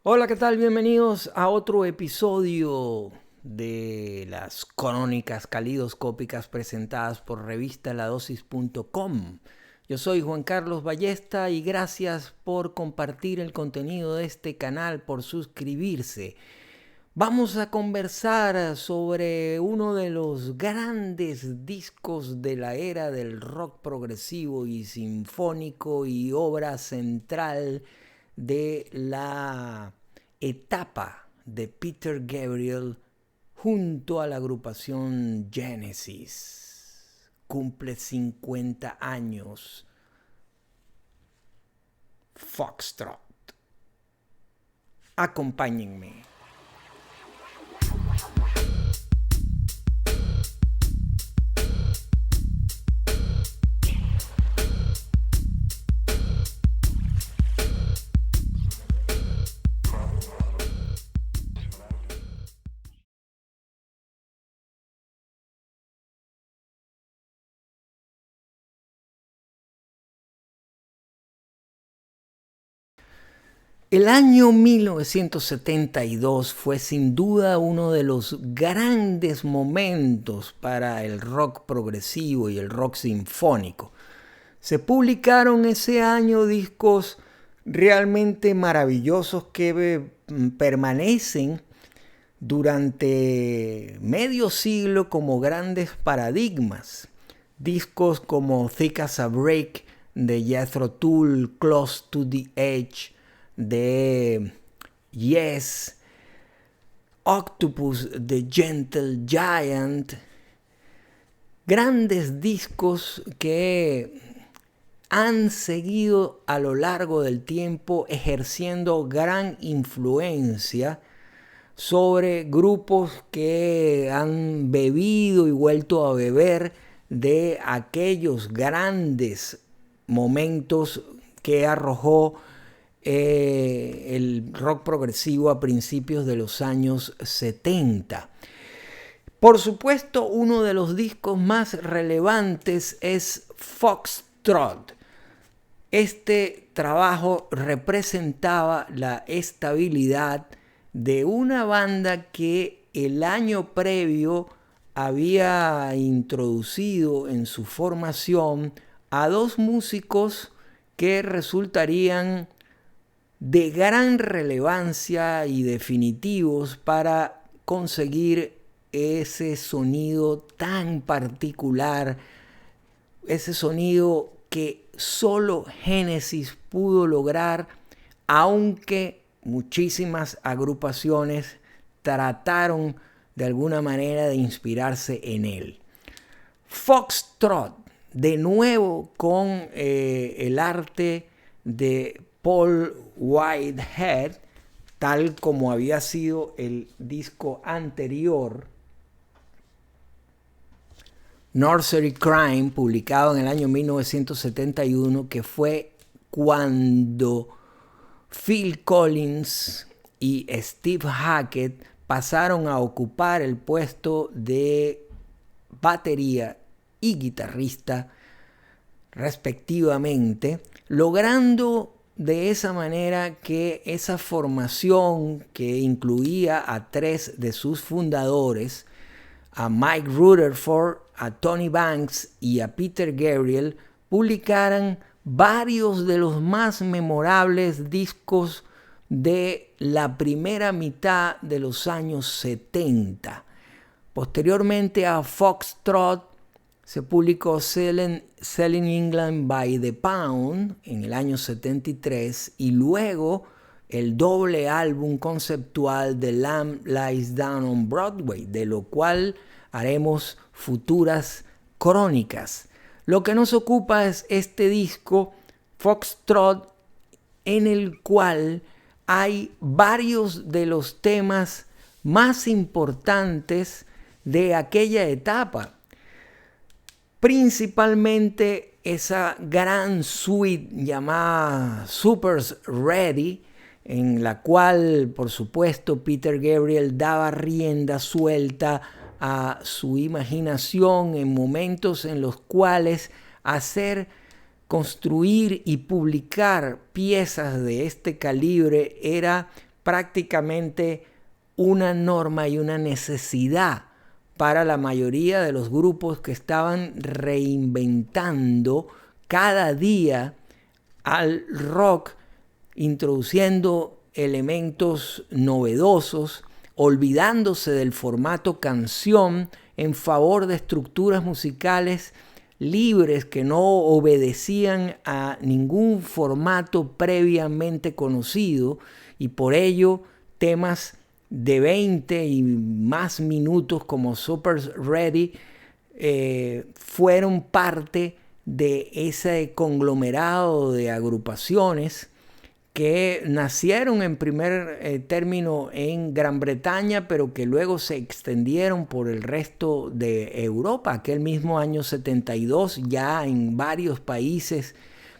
Hola, ¿qué tal? Bienvenidos a otro episodio de las crónicas calidoscópicas presentadas por revistaladosis.com. Yo soy Juan Carlos Ballesta y gracias por compartir el contenido de este canal, por suscribirse. Vamos a conversar sobre uno de los grandes discos de la era del rock progresivo y sinfónico y obra central de la etapa de Peter Gabriel junto a la agrupación Genesis. Cumple 50 años. Foxtrot. Acompáñenme. El año 1972 fue sin duda uno de los grandes momentos para el rock progresivo y el rock sinfónico. Se publicaron ese año discos realmente maravillosos que permanecen durante medio siglo como grandes paradigmas. Discos como Thick as a Brick de Jethro Tull, Close to the Edge de Yes, Octopus de Gentle Giant, grandes discos que han seguido a lo largo del tiempo ejerciendo gran influencia sobre grupos que han bebido y vuelto a beber de aquellos grandes momentos que arrojó el rock progresivo a principios de los años 70. Por supuesto, uno de los discos más relevantes es Foxtrot. Este trabajo representaba la estabilidad de una banda que el año previo había introducido en su formación a dos músicos que resultarían de gran relevancia y definitivos para conseguir ese sonido tan particular, ese sonido que solo Genesis pudo lograr, aunque muchísimas agrupaciones trataron de alguna manera de inspirarse en él. Foxtrot, de nuevo con el arte de Paul Whitehead, tal como había sido el disco anterior, Nursery Crime, publicado en el año 1971, que fue cuando Phil Collins y Steve Hackett pasaron a ocupar el puesto de batería y guitarrista respectivamente, logrando de esa manera que esa formación, que incluía a tres de sus fundadores, a Mike Rutherford, a Tony Banks y a Peter Gabriel, publicaran varios de los más memorables discos de la primera mitad de los años 70. Posteriormente a Foxtrot se publicó Selling England by the Pound en el año 73 y luego el doble álbum conceptual The Lamb Lies Down on Broadway, de lo cual haremos futuras crónicas. Lo que nos ocupa es este disco Foxtrot, en el cual hay varios de los temas más importantes de aquella etapa. Principalmente esa gran suite llamada Super's Ready, en la cual, por supuesto, Peter Gabriel daba rienda suelta a su imaginación en momentos en los cuales construir y publicar piezas de este calibre era prácticamente una norma y una necesidad para la mayoría de los grupos que estaban reinventando cada día al rock, introduciendo elementos novedosos, olvidándose del formato canción en favor de estructuras musicales libres que no obedecían a ningún formato previamente conocido, y por ello temas de 20 y más minutos como Super Ready fueron parte de ese conglomerado de agrupaciones que nacieron en primer término en Gran Bretaña, pero que luego se extendieron por el resto de Europa. Aquel mismo año 72, ya en varios países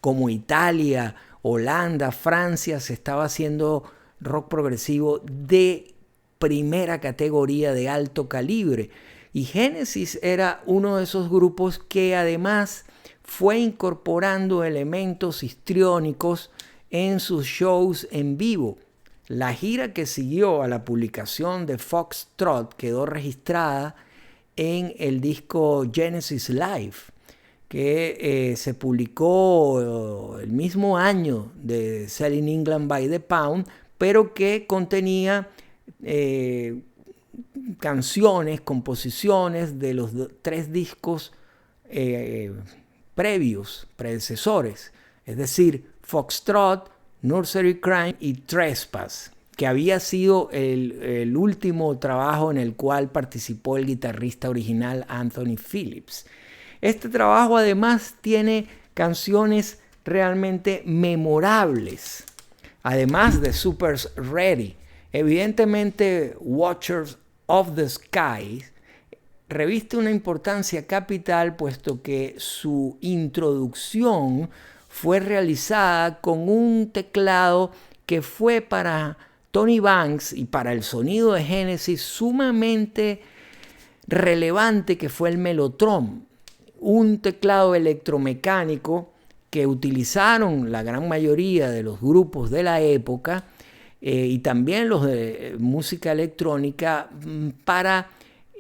como Italia, Holanda, Francia, se estaba haciendo rock progresivo de primera categoría, de alto calibre. Y Genesis era uno de esos grupos que además fue incorporando elementos histriónicos en sus shows en vivo. La gira que siguió a la publicación de Foxtrot quedó registrada en el disco Genesis Live, que se publicó el mismo año de Selling England by the Pound, pero que contenía canciones, composiciones de los 3 discos predecesores, es decir, Foxtrot, Nursery Crime y Trespass, que había sido el último trabajo en el cual participó el guitarrista original Anthony Phillips. Este trabajo además tiene canciones realmente memorables, además de Super Ready. Evidentemente, Watchers of the Sky reviste una importancia capital, puesto que su introducción fue realizada con un teclado que fue para Tony Banks y para el sonido de Genesis sumamente relevante, que fue el Mellotron, un teclado electromecánico que utilizaron la gran mayoría de los grupos de la época y también los de música electrónica para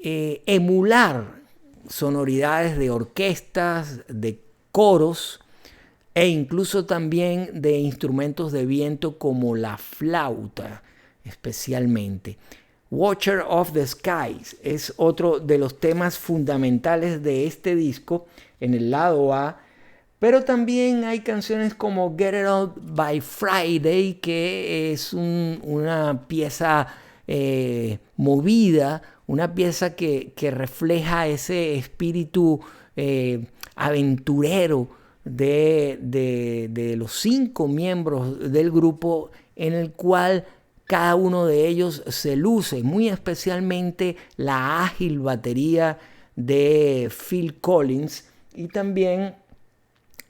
emular sonoridades de orquestas, de coros e incluso también de instrumentos de viento como la flauta especialmente. Watcher of the Skies es otro de los temas fundamentales de este disco en el lado A, pero también hay canciones como Get It Out by Friday, que es una pieza movida, una pieza que refleja ese espíritu aventurero de los 5 miembros del grupo, en el cual cada uno de ellos se luce, muy especialmente la ágil batería de Phil Collins y también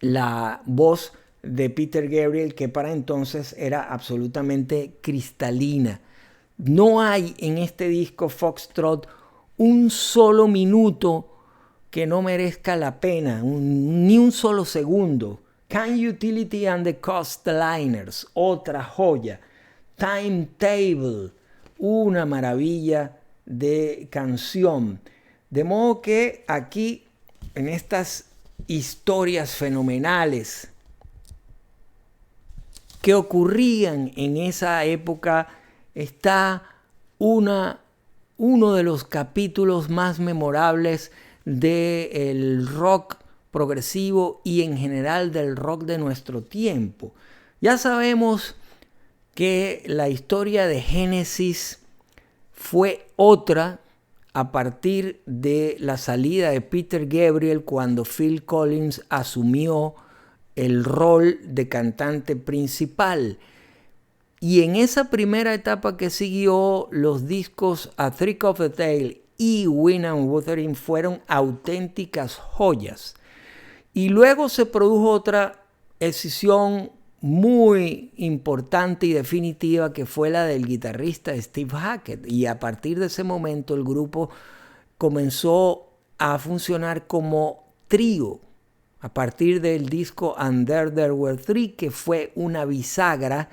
la voz de Peter Gabriel, que para entonces era absolutamente cristalina. No hay en este disco Foxtrot un solo minuto que no merezca la pena, ni un solo segundo. Can Utility and the Coastliners, otra joya. Timetable, una maravilla de canción. De modo que aquí, en estas historias fenomenales que ocurrían en esa época, está uno de los capítulos más memorables del rock progresivo y en general del rock de nuestro tiempo. Ya sabemos que la historia de Genesis fue otra a partir de la salida de Peter Gabriel, cuando Phil Collins asumió el rol de cantante principal. Y en esa primera etapa que siguió, los discos A Trick of the Tail y Wind and Wuthering fueron auténticas joyas. Y luego se produjo otra escisión muy importante y definitiva, que fue la del guitarrista Steve Hackett, y a partir de ese momento el grupo comenzó a funcionar como trío a partir del disco And There Were Three, que fue una bisagra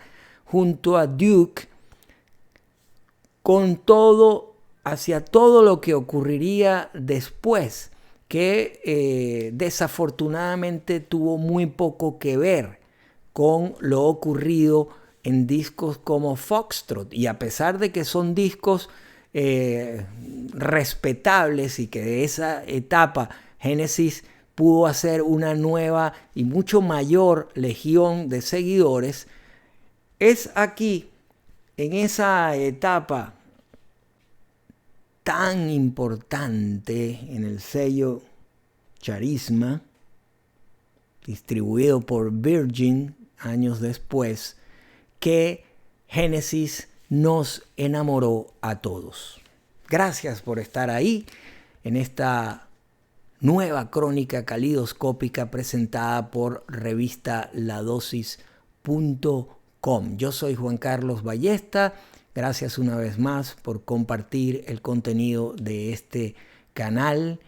junto a Duke con todo, hacia todo lo que ocurriría después, que desafortunadamente tuvo muy poco que ver con lo ocurrido en discos como Foxtrot. Y a pesar de que son discos respetables y que de esa etapa Genesis pudo hacer una nueva y mucho mayor legión de seguidores, es aquí, en esa etapa tan importante en el sello Charisma, distribuido por Virgin años después, que Genesis nos enamoró a todos. Gracias por estar ahí en esta nueva crónica calidoscópica presentada por revista ladosis.com. Yo soy Juan Carlos Ballesta. Gracias una vez más por compartir el contenido de este canal.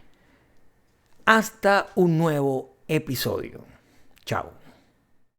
Hasta un nuevo episodio. Chao.